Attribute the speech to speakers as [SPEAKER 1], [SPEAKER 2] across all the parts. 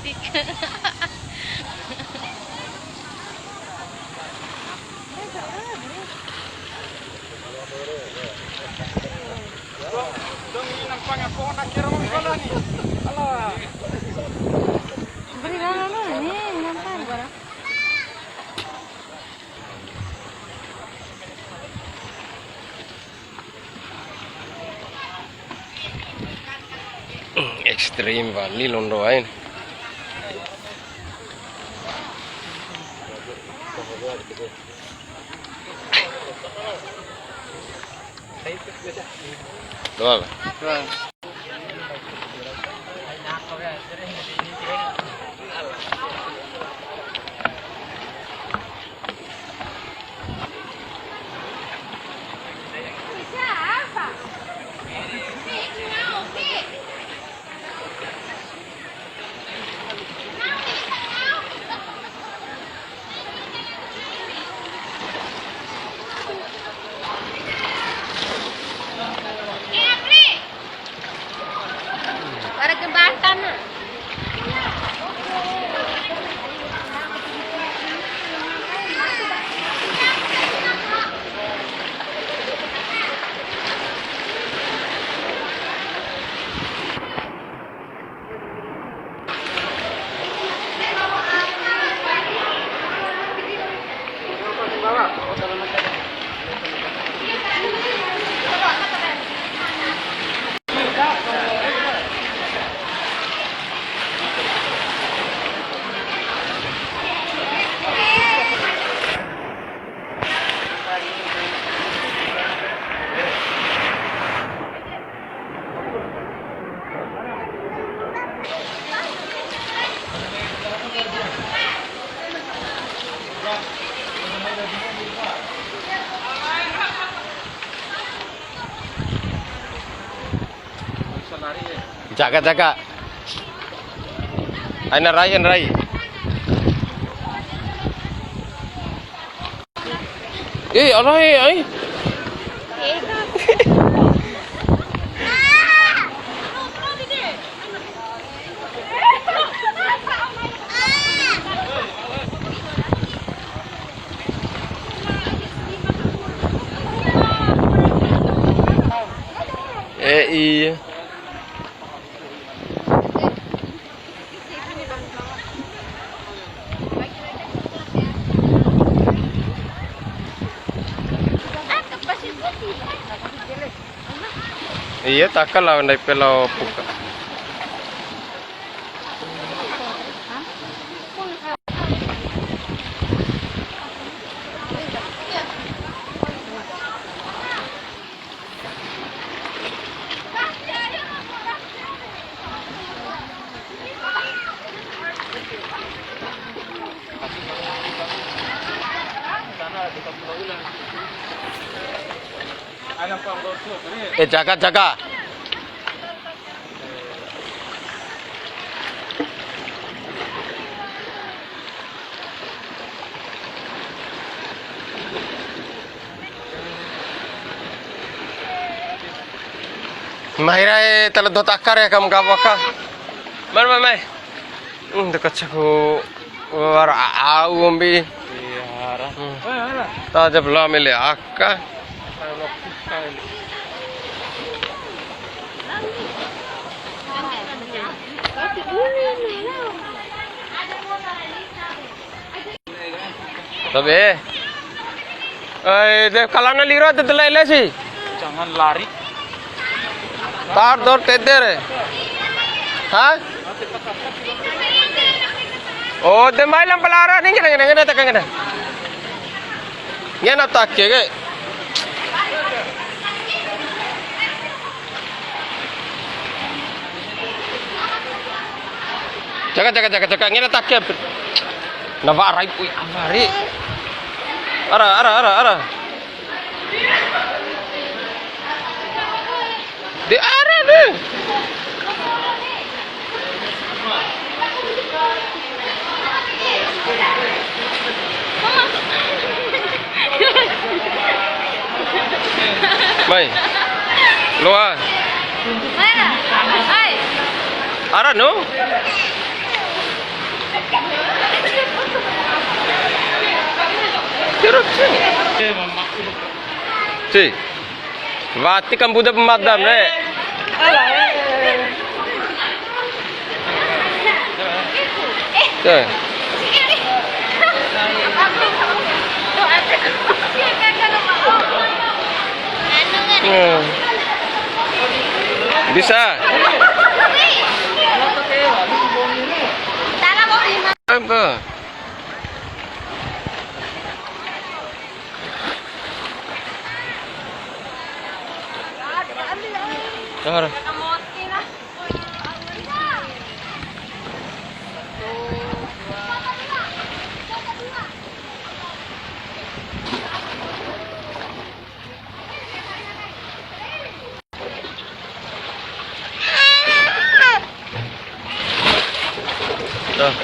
[SPEAKER 1] Tik.
[SPEAKER 2] Ekstrim Bali londoain. Doa.
[SPEAKER 1] Para jembatan. Jaga. Aina Rai. Allah ai. Iya. Iya, takal lah ndai pelau puka. Jaga. Mahira tala do takar ya kam gawaka. Mai. Dekat saku war au ombi. Ta jab la mile akka. Tabe. Deh kalana liro te telai sih.
[SPEAKER 3] Jangan lari.
[SPEAKER 2] Tar dor teder. Hah? Oh, de mailam pelara nih ngene tak ngene. Ngene tak ke. Jaga ngene tak ke. Nawa rai pui amari. Ara. De ara deh. Mai. Loa.
[SPEAKER 1] Mana? Hai.
[SPEAKER 2] Ara no?
[SPEAKER 1] Tirot siya. Si. Vati kan budak pemadam, Rek. Tuh. Hmm. Bisa. Apa? Dar. Dah.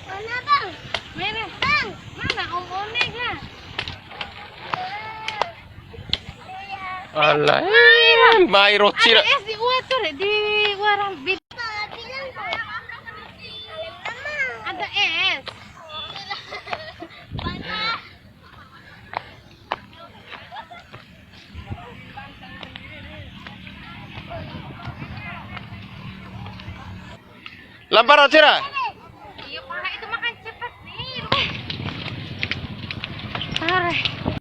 [SPEAKER 3] Mana bang? Mana bang? Mana Om Onek lah?
[SPEAKER 1] Alah, mai roti
[SPEAKER 3] Ada
[SPEAKER 1] dah.
[SPEAKER 3] es di water di warung bid. Ada es.
[SPEAKER 1] Lapar roti dah.
[SPEAKER 3] Iya, para itu makan cepat nih. Parah.